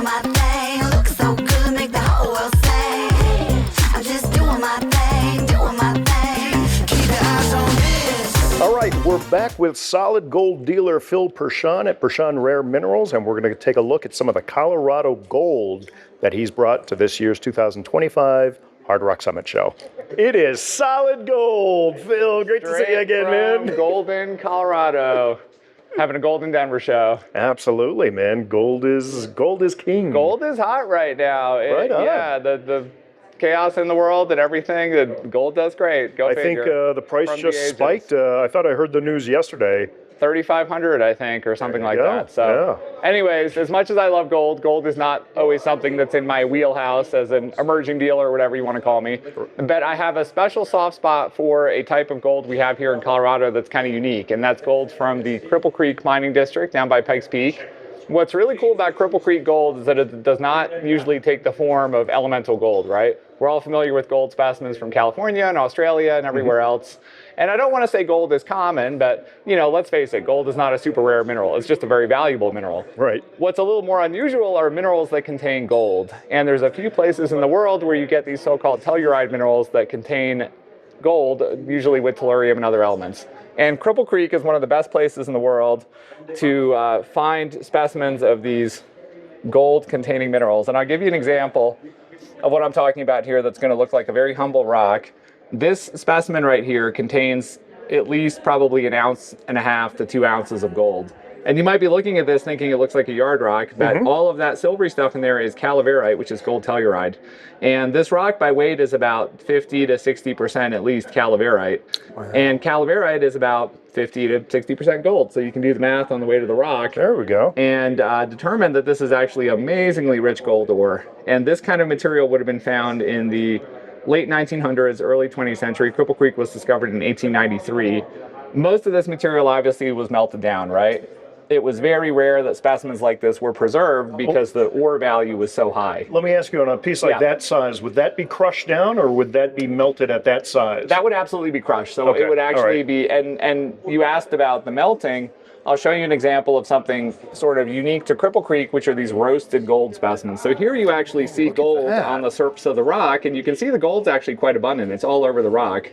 doing my thing, looking so good, make the whole world sing. I'm just doing my thing, doing my thing. Keep your eyes on this. All right, we're back with solid gold dealer Phil Persson at Persson Rare Minerals, and we're going to take a look at some of the Colorado gold that he's brought to this year's 2025 HardRock Summit show. It is solid gold, Phil. Great to see you again, man. Golden, Colorado. Having a Golden Denver show. Absolutely, man. Gold is king. Gold is hot right now. Right on. Yeah, the chaos in the world and everything, the gold does great. Go figure. I think the price From just the ages. spiked. I thought I heard the news yesterday. 3,500, I think, or something like that. So, anyways, as much as I love gold, gold is not always something that's in my wheelhouse as an emerging dealer or whatever you want to call me. But I have a special soft spot for a type of gold we have here in Colorado that's kind of unique, and that's gold from the Cripple Creek Mining District down by Pike's Peak. What's really cool about Cripple Creek gold is that it does not usually take the form of elemental gold, right? We're all familiar with gold specimens from California and Australia and everywhere else. And I don't want to say gold is common, but, you know, let's face it, gold is not a super rare mineral. It's just a very valuable mineral. Right. What's a little more unusual are minerals that contain gold. And there's a few places in the world where you get these so-called telluride minerals that contain gold, usually with tellurium and other elements. And Cripple Creek is one of the best places in the world to find specimens of these gold-containing minerals. And I'll give you an example of what I'm talking about here that's going to look like a very humble rock. This specimen right here contains at least probably 1.5 ounces to 2 ounces of gold. And you might be looking at this thinking it looks like a yard rock, but all of that silvery stuff in there is calaverite, which is gold telluride. And this rock by weight is about 50 to 60% at least calaverite. Wow. And calaverite is about 50 to 60% gold. So you can do the math on the weight of the rock. There we go. And determine that this is actually amazingly rich gold ore. And this kind of material would have been found in the late 1900s, early 20th century. Cripple Creek was discovered in 1893. Most of this material obviously was melted down, right? It was very rare that specimens like this were preserved because the ore value was so high. Let me ask you, on a piece like that size, would that be crushed down or would that be melted at that size? That would absolutely be crushed. So it would actually be, and you asked about the melting. I'll show you an example of something sort of unique to Cripple Creek, which are these roasted gold specimens. So here you actually see gold on the surface of the rock, and you can see the gold's actually quite abundant. It's all over the rock.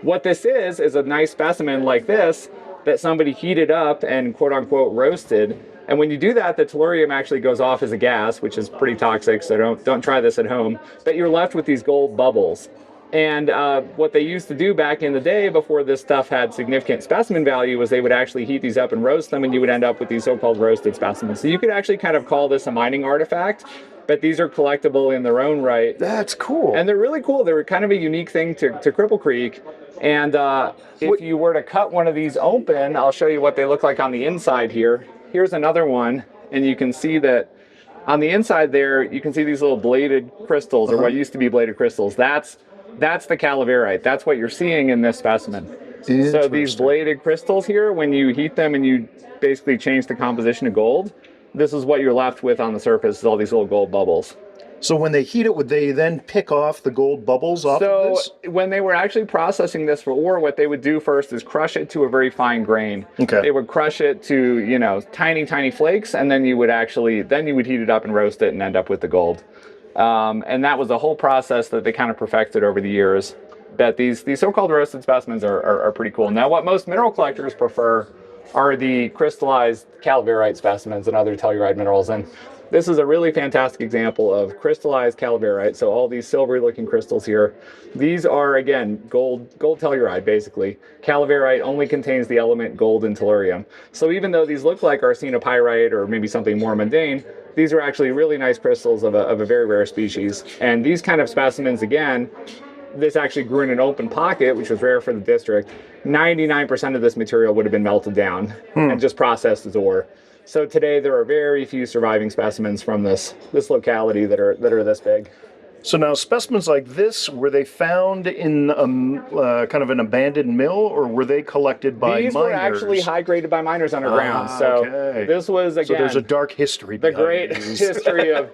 What this is a nice specimen like this that somebody heated up and quote-unquote roasted. And when you do that, the tellurium actually goes off as a gas, which is pretty toxic, so don't try this at home. But you're left with these gold bubbles. And what they used to do back in the day before this stuff had significant specimen value was they would actually heat these up and roast them, and you would end up with these so-called roasted specimens. So you could actually kind of call this a mining artifact, but these are collectible in their own right. That's cool. And they're really cool. They're kind of a unique thing to Cripple Creek. And if you were to cut one of these open, I'll show you what they look like on the inside here. Here's another one, and you can see that on the inside there, you can see these little bladed crystals, or what used to be bladed crystals. That's the calaverite. That's what you're seeing in this specimen. So these bladed crystals here, when you heat them and you basically change the composition of gold, this is what you're left with on the surface, is all these little gold bubbles. So when they heat it, would they then pick off the gold bubbles off of this? So when they were actually processing this for ore, what they would do first is crush it to a very fine grain. Okay. They would crush it to, you know, tiny, tiny flakes, and then you would heat it up and roast it and end up with the gold. And that was the whole process that they kind of perfected over the years. But these so-called roasted specimens are pretty cool. Now, what most mineral collectors prefer are the crystallized calaverite specimens and other telluride minerals. And this is a really fantastic example of crystallized calaverite. So all these silvery looking crystals here, these are, again, gold telluride, basically. Calaverite only contains the element gold and tellurium. So even though these look like arsenopyrite or maybe something more mundane, these are actually really nice crystals of a very rare species. And these kind of specimens, again, this actually grew in an open pocket, which was rare for the district. 99% of this material would have been melted down and just processed as ore. So today there are very few surviving specimens from this locality that are this big. So now specimens like this, were they found in kind of an abandoned mill, or were they collected by These miners? were actually high graded by miners underground. So okay. this was, again, So there's a dark history the behind great these. history of,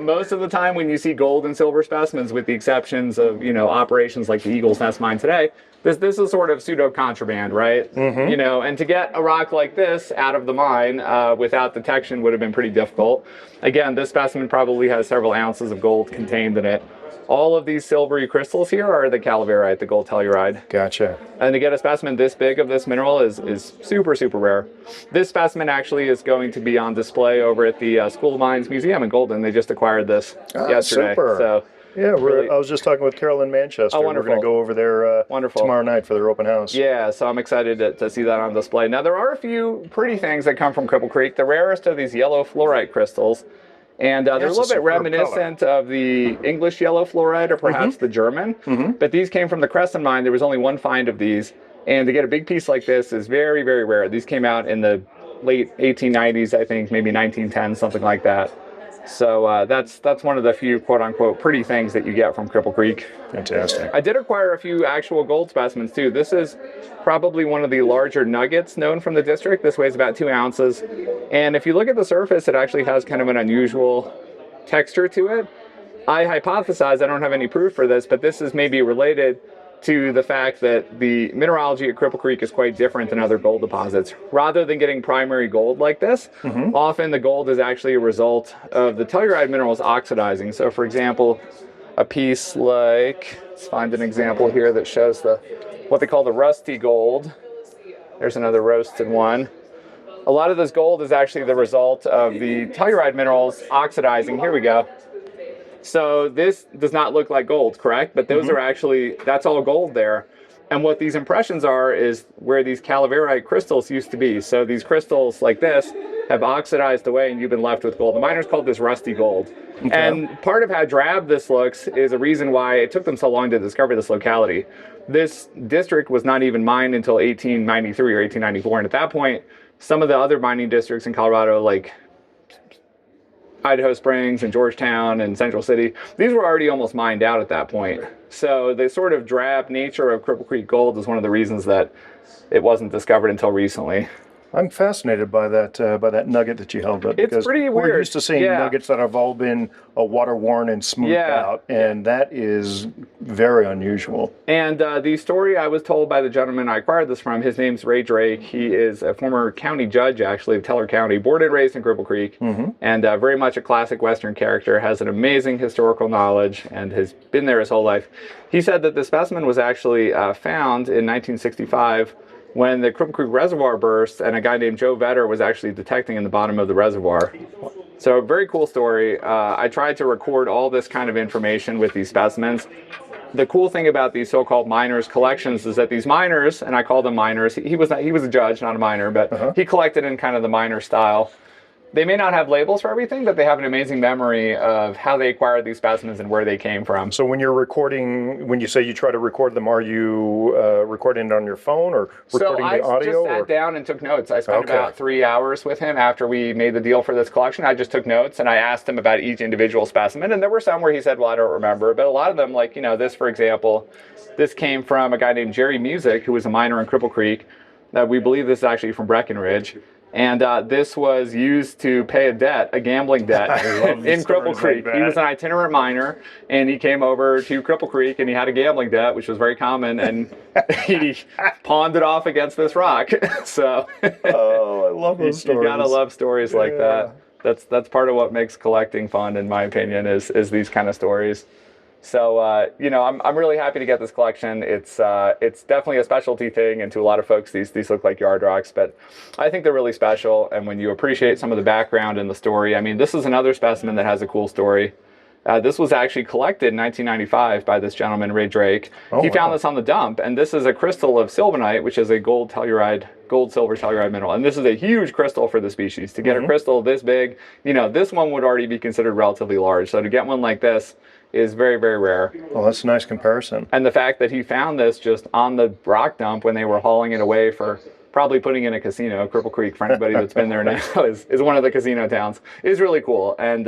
most of the time when you see gold and silver specimens, with the exceptions of, operations like the Eagle's Nest mine today, this is sort of pseudo contraband, right? Mm-hmm. And to get a rock like this out of the mine without detection would have been pretty difficult. Again, this specimen probably has several ounces of gold contained in it. All of these silvery crystals here are the calaverite, the gold telluride. Gotcha. And to get a specimen this big of this mineral is super, super rare. This specimen actually is going to be on display over at the School of Mines Museum in Golden. They just acquired this yesterday. Super. So Yeah, I was just talking with Carol in Manchester. Oh, We're wonderful. going to go over there Wonderful. tomorrow night for their open house. yeah, so I'm excited to see that on display. Now, there are a few pretty things that come from Cripple Creek. The rarest are these yellow fluorite crystals. And they're a little bit reminiscent of the English yellow fluorite, or perhaps the German. But these came from the Crescent mine. There was only one find of these. And to get a big piece like this is very, very rare. These came out in the late 1890s, I think, maybe 1910, something like that. So that's one of the few quote-unquote pretty things that you get from Cripple Creek. Fantastic. I did acquire a few actual gold specimens too. This is probably one of the larger nuggets known from the district. This weighs about 2 ounces. And if you look at the surface, it actually has kind of an unusual texture to it. I hypothesize, I don't have any proof for this, but this is maybe related to the fact that the mineralogy at Cripple Creek is quite different than other gold deposits. Rather than getting primary gold like this, often the gold is actually a result of the telluride minerals oxidizing. So for example, a piece like, let's find an example here that shows what they call the rusty gold. There's another roasted one. A lot of this gold is actually the result of the telluride minerals oxidizing. Here we go. So this does not look like gold, correct? But those are actually, that's all gold there. And what these impressions are is where these calaverite crystals used to be. So these crystals like this have oxidized away and you've been left with gold. The miners called this rusty gold. Okay. And part of how drab this looks is a reason why it took them so long to discover this locality. This district was not even mined until 1893 or 1894. And at that point, some of the other mining districts in Colorado, like Idaho Springs and Georgetown and Central City, these were already almost mined out at that point. So the sort of drab nature of Cripple Creek gold is one of the reasons that it wasn't discovered until recently. I'm fascinated by that nugget that you held up. It's pretty weird. We're used to seeing nuggets that have all been water worn and smoothed out, and that is very unusual. And the story I was told by the gentleman I acquired this from, his name's Ray Drake. He is a former county judge, actually, of Teller County, born and raised in Cripple Creek, and very much a classic Western character, has an amazing historical knowledge, and has been there his whole life. He said that the specimen was actually found in 1965 when the Cripple Creek Reservoir burst, and a guy named Joe Vetter was actually detecting in the bottom of the reservoir. So very cool story. I tried to record all this kind of information with these specimens. The cool thing about these so-called miners collections is that these miners, and I call them miners, he was a judge, not a miner, but he collected in kind of the miner style. They may not have labels for everything, but they have an amazing memory of how they acquired these specimens and where they came from. So when you're recording, when you say you try to record them, are you recording it on your phone or recording the audio? So I just sat down and took notes. I spent about 3 hours with him after we made the deal for this collection. I just took notes and I asked him about each individual specimen. And there were some where he said, well, I don't remember. But a lot of them, like, this, for example, this came from a guy named Jerry Music, who was a miner in Cripple Creek. We believe this is actually from Breckenridge. And this was used to pay a debt, a gambling debt, in Cripple Creek. He was an itinerant miner, and he came over to Cripple Creek, and he had a gambling debt, which was very common, and he pawned it off against this rock. So, oh, I love those stories. You gotta love stories like that. That's part of what makes collecting fun, in my opinion, is these kind of stories. So, I'm really happy to get this collection. It's definitely a specialty thing, and to a lot of folks, these look like yard rocks, but I think they're really special. And when you appreciate some of the background and the story, I mean, this is another specimen that has a cool story. This was actually collected in 1995 by this gentleman, Ray Drake. He found this on the dump, and this is a crystal of sylvanite, which is a gold-silver telluride mineral. And this is a huge crystal for the species. To get a crystal this big, this one would already be considered relatively large. So to get one like this is very, very rare. Well, that's a nice comparison. And the fact that he found this just on the rock dump when they were hauling it away for probably putting in a casino, Cripple Creek, for anybody that's been there now, is one of the casino towns, is really cool. And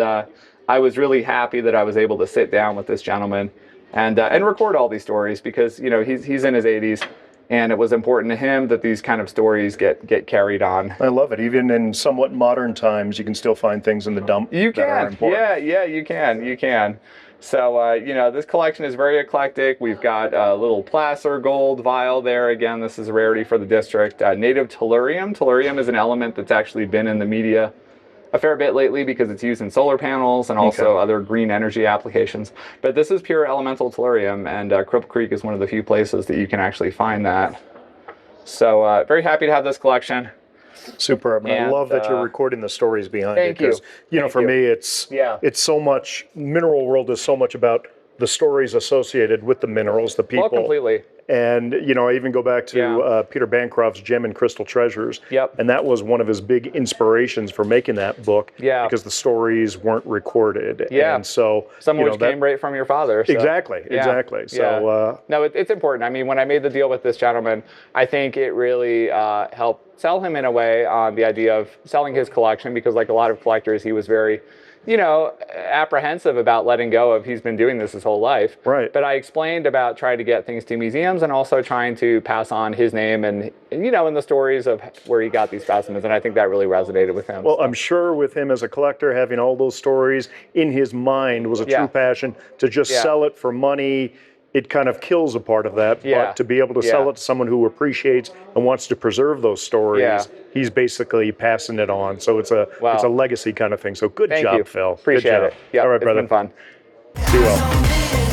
I was really happy that I was able to sit down with this gentleman and record all these stories, because he's in his 80s, and it was important to him that these kind of stories get carried on. I love it. Even in somewhat modern times, you can still find things in the dump You that are can, important. yeah, you can. So, this collection is very eclectic. We've got a little placer gold vial there. Again, this is a rarity for the district. Native tellurium. Tellurium is an element that's actually been in the media a fair bit lately because it's used in solar panels and also other green energy applications. But this is pure elemental tellurium, and Cripple Creek is one of the few places that you can actually find that. So, very happy to have this collection. Superb. And I love that you're recording the stories behind it. Because, for me, it's so much, mineral world is so much about the stories associated with the minerals, the people. Well, completely. And, I even go back to Peter Bancroft's Gem and Crystal Treasures. Yep. And that was one of his big inspirations for making that book. Yeah. Because the stories weren't recorded. Yeah. And so, some of which came right from your father. So. Exactly. So, no, it's important. I mean, when I made the deal with this gentleman, I think it really helped sell him in a way on the idea of selling his collection, because like a lot of collectors, he was very, apprehensive about letting go of, he's been doing this his whole life. Right. But I explained about trying to get things to museums and also trying to pass on his name and in the stories of where he got these specimens. And I think that really resonated with him. Well, I'm sure with him as a collector, having all those stories in his mind was a true passion. To just sell it for money, it kind of kills a part of that. But to be able to sell it to someone who appreciates and wants to preserve those stories, he's basically passing it on. So it's a legacy kind of thing. So good job, Phil. Appreciate good job. it. Yep, All right, brother. It's been fun. Be well.